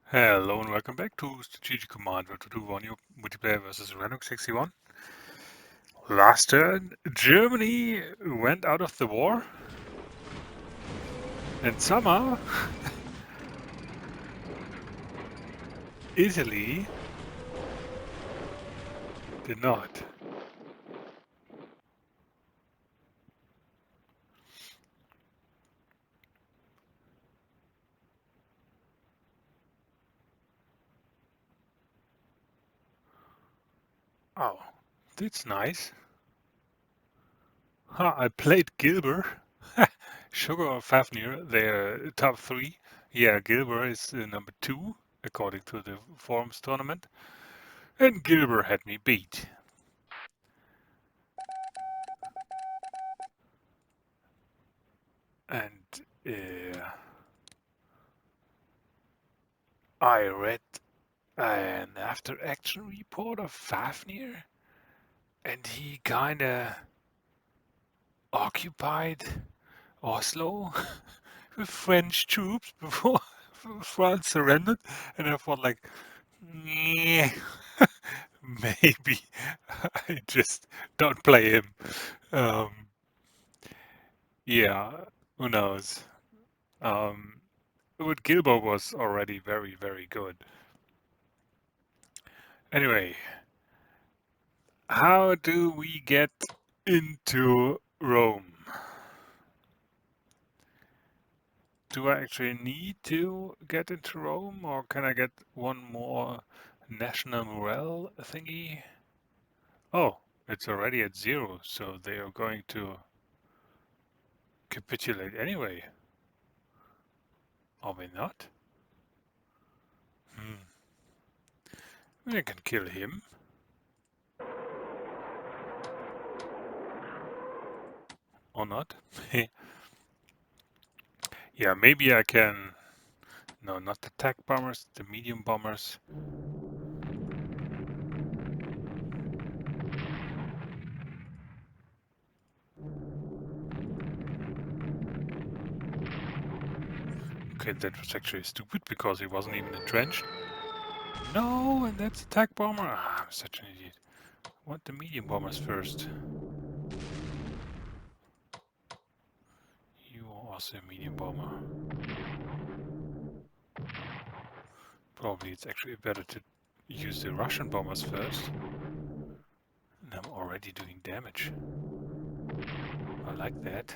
Hello and welcome back to Strategic Command, where to do one multiplayer versus Rannug61. Last turn, Germany went out of the war, and somehow Italy did not. Oh, that's nice. Huh, I played Gilbert. Sugar or Fafnir, they're top three. Yeah, Gilbert is number 2, according to the forums tournament. And Gilbert had me beat. And I read an after action report of Fafnir, and he kinda occupied Oslo with French troops before France surrendered, and I thought like, "Nyeh, maybe I just don't play him." Um, yeah, who knows? Um, but Gilbo was already very, very good. Anyway, how do we get into Rome? Do I actually need to get into Rome, or can I get one more national morale thingy? Oh, it's already at 0, so they are going to capitulate anyway. Are they not? Hmm. I can kill him. Or not. Yeah, maybe I can... No, not the attack bombers, the medium bombers. Okay, that was actually stupid because he wasn't even entrenched. No, and that's attack bomber. Ah, I'm such an idiot. I want the medium bombers first. You are also a medium bomber. Probably it's actually better to use the Russian bombers first. And I'm already doing damage. I like that.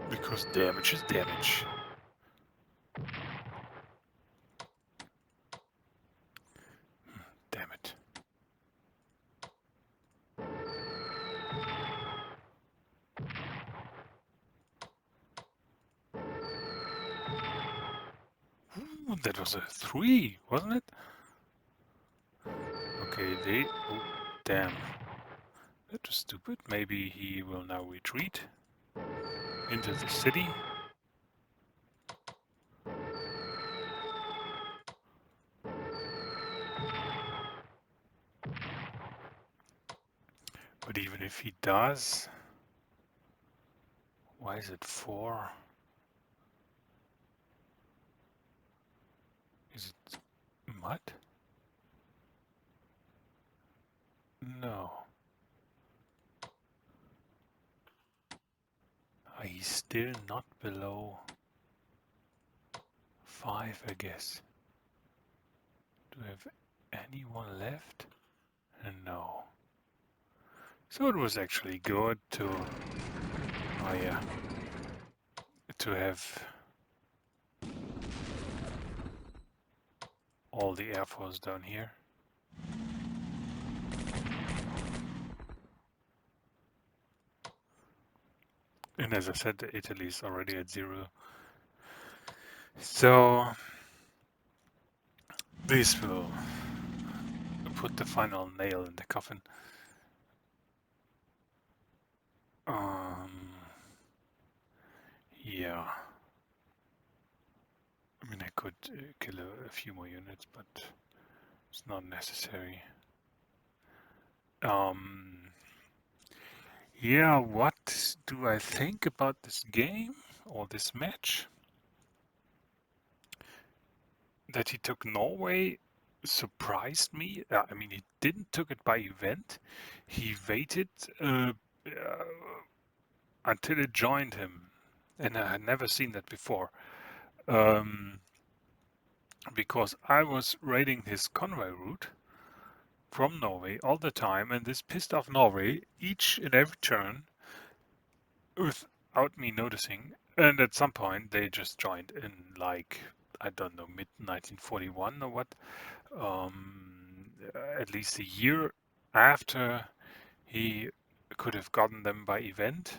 Because damage is damage. Damn it. Ooh, that was a 3, wasn't it? Okay, they... Oh, damn. That was stupid. Maybe he will now retreat into the city. But even if he does... Why is it 4? Is it mud? No. He's still not below 5, I guess. Do we have anyone left? No. So it was actually good to... Oh yeah. To have all the Air Force down here. And as I said, Italy is already at 0. So this will put the final nail in the coffin. Yeah. I mean, I could kill a few more units, but it's not necessary. Yeah, what do I think about this game or this match? that he took Norway surprised me. I mean, he didn't took it by event. He waited uh, until it joined him, and I had never seen that before. Um, because I was raiding his convoy route from Norway all the time, and this pissed off Norway each and every turn without me noticing. And at some point, they just joined in, like, I don't know, mid 1941 or what. At least a year after he could have gotten them by event.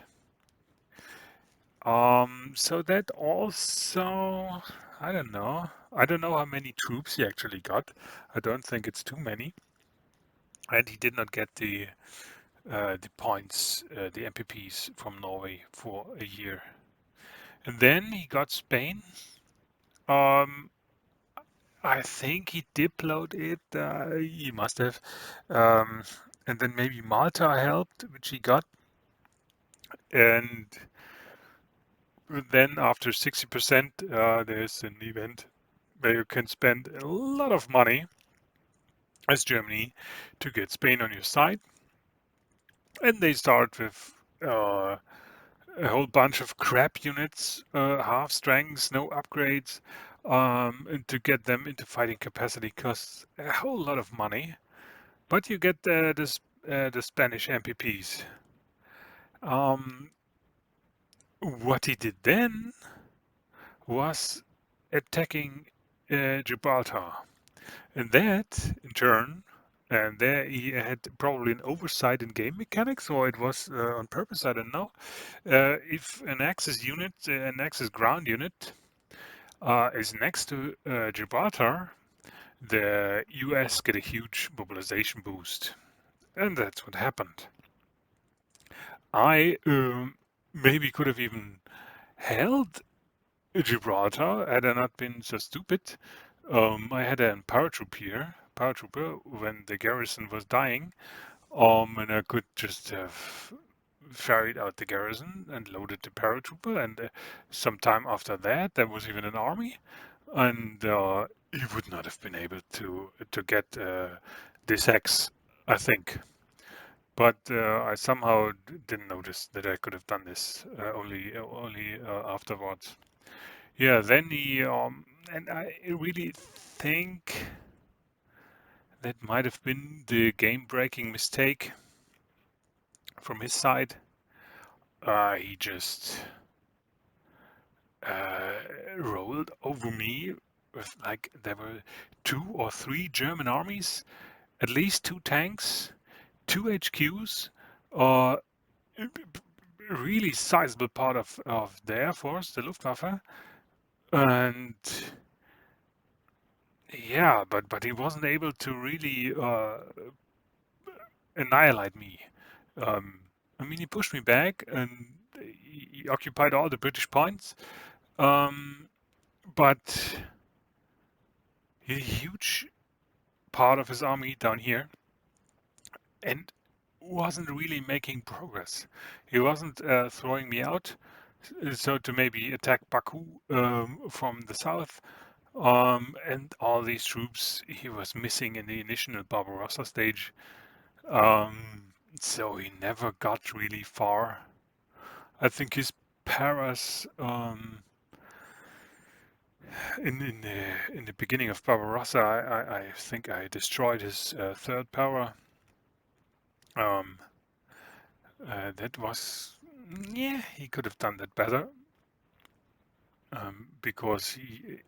So that also, I don't know. I don't know how many troops he actually got. I don't think it's too many. And he did not get the points, the MPPs from Norway for a year. And then he got Spain. Um, I think he diploed it. He must have. Um, and then maybe Malta helped, which he got. And then after 60%, there's an event where you can spend a lot of money as Germany to get Spain on your side. And they start with a whole bunch of crap units, half strengths, no upgrades, and to get them into fighting capacity costs a whole lot of money. But you get the Spanish MPPs. Um, what he did then was attacking Gibraltar. And that, in turn, and there he had probably an oversight in game mechanics, or it was on purpose, I don't know. If an Axis unit, an Axis ground unit, is next to Gibraltar, the US get a huge mobilization boost. And that's what happened. I maybe could have even held Gibraltar had I not been so stupid. I had a paratrooper, when the garrison was dying, and I could just have ferried out the garrison and loaded the paratrooper, and sometime after that, there was even an army, and he would not have been able to get this hex, I think. But I somehow didn't notice that I could have done this only afterwards. Yeah, then he and I really think that might have been the game-breaking mistake from his side. He just uh, rolled over me with, like, there were 2 or 3 German armies, at least 2 tanks, 2 HQs, uh, really sizable part of the Air Force, the Luftwaffe, and yeah, but he wasn't able to really annihilate me. Um, I mean, he pushed me back and he occupied all the British points, um, but he had a huge part of his army down here and wasn't really making progress. He wasn't throwing me out, so to maybe attack Baku from the south. And all these troops he was missing in the initial Barbarossa stage. So he never got really far. I think his paras in the beginning of Barbarossa, I think I destroyed his third para. Um, that was, yeah, he could have done that better. Because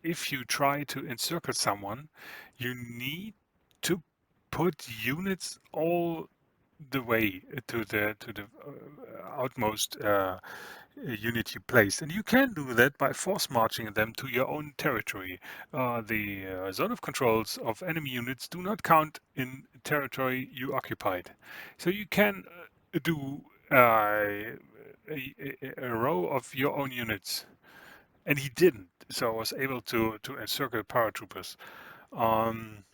if you try to encircle someone, you need to put units all the way to the outmost unit you place, and you can do that by force marching them to your own territory. The zone of controls of enemy units do not count in territory you occupied, so you can do a row of your own units, and he didn't. So I was able to encircle paratroopers. Um,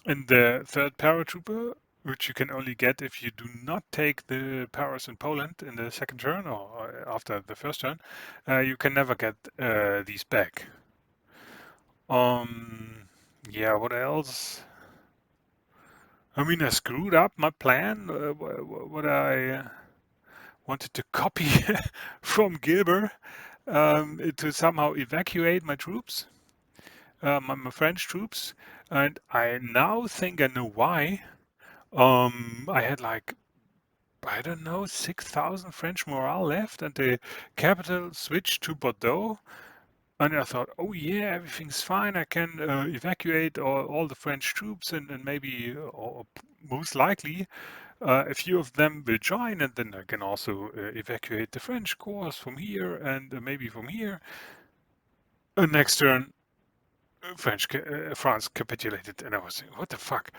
and the third paratrooper, which you can only get if you do not take the paras in Poland in the second turn or after the first turn, you can never get these back. Um, yeah, what else? I mean, I screwed up my plan. What I wanted to copy from Gilbert to somehow evacuate my troops, my French troops, and I now think I know why. I had like, I don't know, 6,000 French morale left, and the capital switched to Bordeaux. And I thought, oh yeah, everything's fine. I can evacuate all the French troops, and maybe, or most likely, a few of them will join, and then I can also evacuate the French corps from here and maybe from here. Next turn, France capitulated, and I was saying, what the fuck?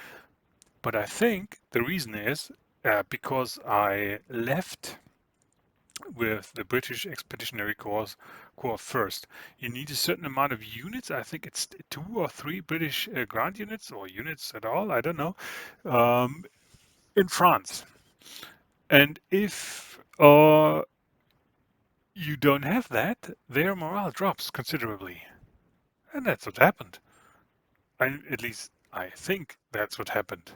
But I think the reason is because I left with the British Expeditionary Corps first. You need a certain amount of units. I think it's 2 or 3 British ground units or units at all. I don't know. In France, and if you don't have that, their morale drops considerably, and that's what happened. At least I think that's what happened.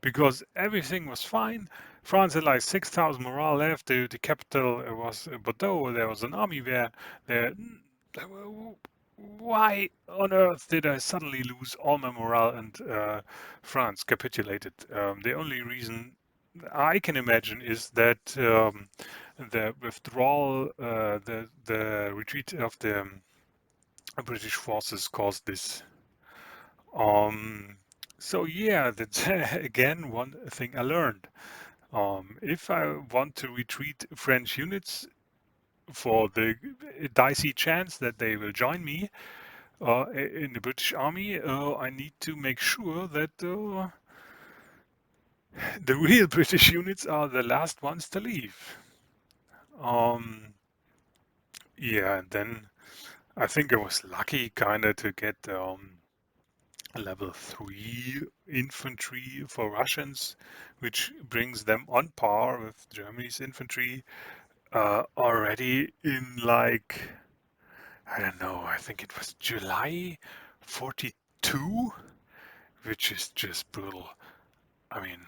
Because everything was fine. France had like 6,000 morale left. The capital was Bordeaux. There was an army there. There, why on earth did I suddenly lose all my morale and France capitulated? The only reason I can imagine is that the withdrawal, the retreat of the British forces caused this. Um, so yeah, that's again one thing I learned. If I want to retreat French units for the dicey chance that they will join me in the British Army, I need to make sure that the real British units are the last ones to leave. Um, yeah, and then I think I was lucky kind of to get level 3 infantry for Russians, which brings them on par with Germany's infantry already in like, I don't know, I think it was July 42, which is just brutal. I mean,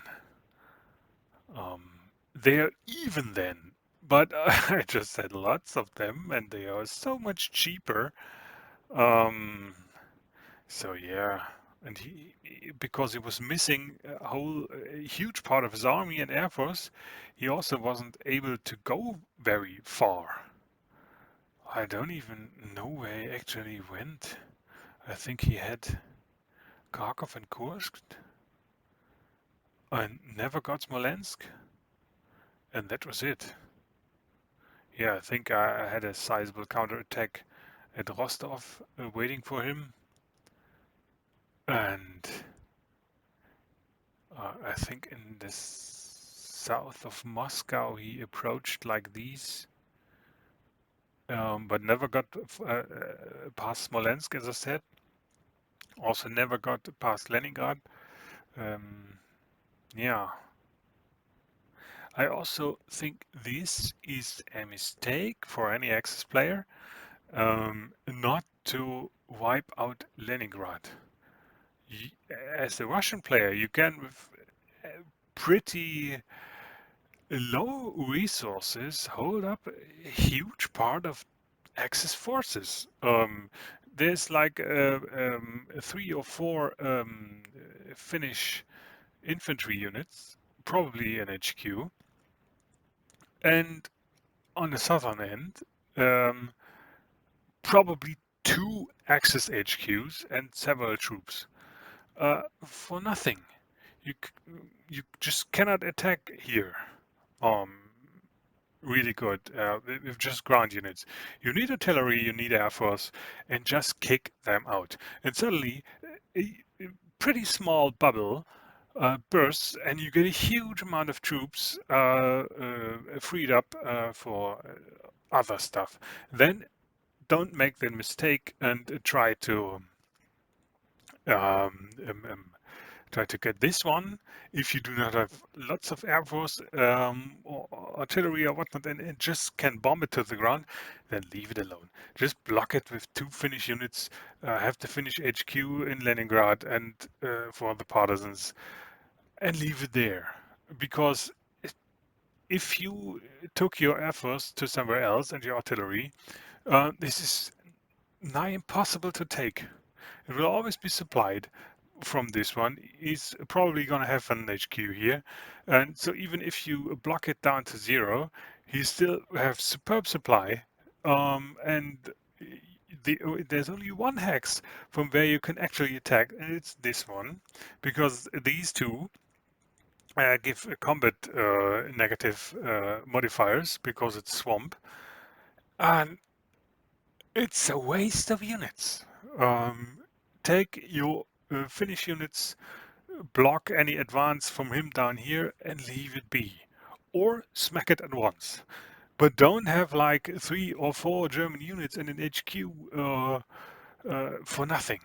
um, they're even then, but I just had lots of them and they are so much cheaper. Um, So yeah, and because he was missing a huge part of his army and air force, he also wasn't able to go very far. I don't even know where he actually went. I think he had Kharkov and Kursk and never got Smolensk, and that was it. Yeah, I think I had a sizable counterattack at Rostov waiting for him, and I think in the south of Moscow he approached like these, but never got past Smolensk, as I said. Also never got past Leningrad. Um, yeah, I also think this is a mistake for any Axis player, not to wipe out Leningrad. As a Russian player, you can with pretty low resources hold up a huge part of Axis forces. There's like 3 or 4 Finnish infantry units, probably an HQ, and on the southern end, um, probably 2 Axis HQs and several troops for nothing. You you just cannot attack here. Um, really good with just ground units. You need artillery, you need air force, and just kick them out. And suddenly, a pretty small bubble bursts, and you get a huge amount of troops freed up for other stuff. Then don't make the mistake and try to um, um, try to get this one. If you do not have lots of air force or artillery or whatnot, and it just can bomb it to the ground, then leave it alone. Just block it with 2 Finnish units, have the Finnish HQ in Leningrad and for the partisans, and leave it there. Because if you took your air force to somewhere else and your artillery, this is nigh impossible to take. It will always be supplied from this one. He's probably going to have an HQ here. And so even if you block it down to 0, he still have superb supply. And there's only one hex from where you can actually attack, and it's this one, because these two give combat negative modifiers because it's swamp. And it's a waste of units. Take your Finnish units, block any advance from him down here, and leave it be. Or smack it at once. But don't have like 3 or 4 German units in an HQ for nothing.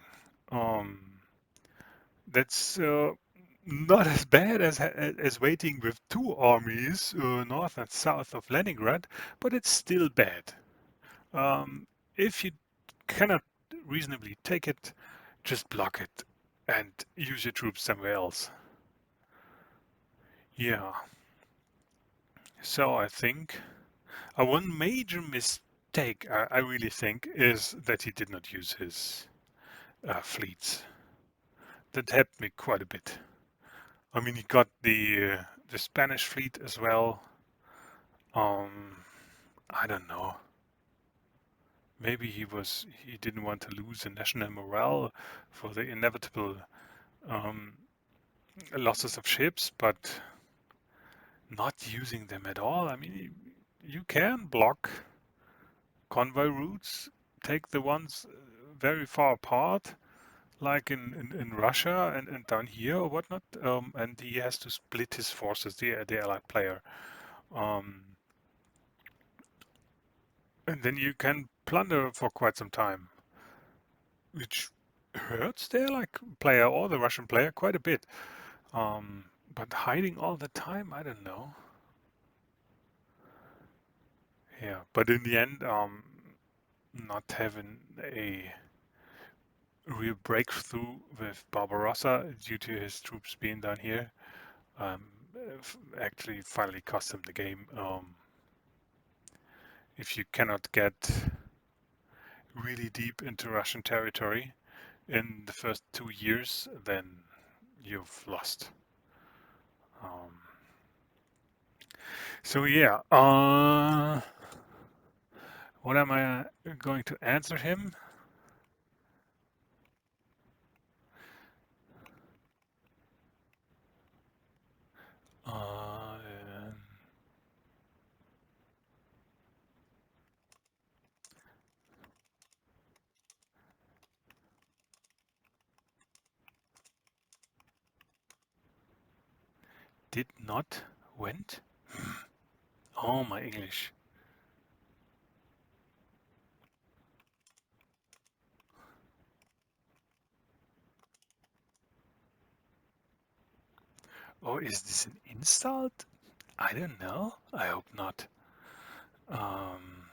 Um, that's not as bad as waiting with 2 armies north and south of Leningrad, but it's still bad. If you cannot reasonably take it, just block it and use your troops somewhere else. Yeah. So I think one major mistake, I really think, is that he did not use his fleets. That helped me quite a bit. I mean, he got the Spanish fleet as well. I don't know. Maybe he didn't want to lose the national morale for the inevitable um, losses of ships, but not using them at all. I mean, you can block convoy routes, take the ones very far apart, like in Russia and down here or whatnot, and he has to split his forces, the allied player. Um, and then you can plunder for quite some time, which hurts the allied player or the Russian player quite a bit. But hiding all the time, I don't know. Yeah, but in the end, not having a real breakthrough with Barbarossa due to his troops being down here um, actually finally cost him the game. If you cannot get really deep into Russian territory in the first 2 years, then you've lost. So yeah, what am I going to answer him? Uh, did not went? Oh, my English. Oh, is this an insult? I don't know. I hope not. Um,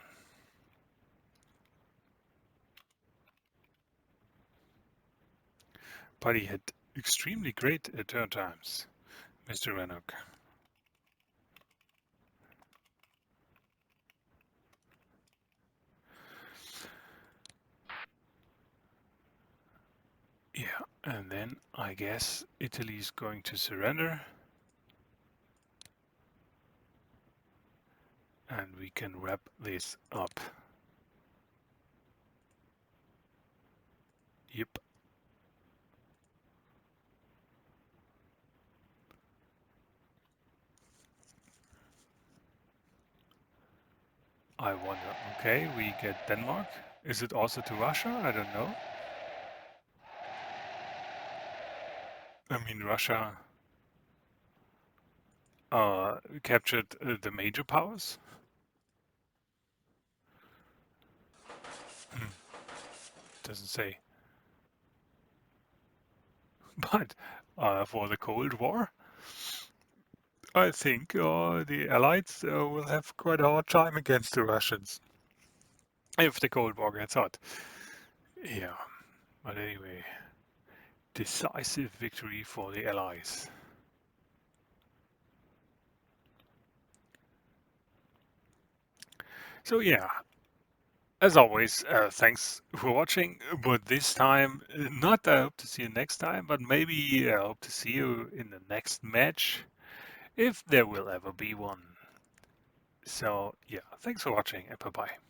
but he had extremely great turn times, Mr. Rannug. Yeah, and then I guess Italy is going to surrender. And we can wrap this up. Yep. I wonder. Okay, we get Denmark. Is it also to Russia? I don't know. I mean, Russia captured the major powers. Doesn't say. But for the Cold War. I think the Allies will have quite a hard time against the Russians if the Cold War gets hot. Yeah, but anyway, decisive victory for the Allies. So yeah, as always, thanks for watching, but this time, not I hope to see you next time, but maybe I hope to see you in the next match, if there will ever be one. So yeah, thanks for watching and bye-bye.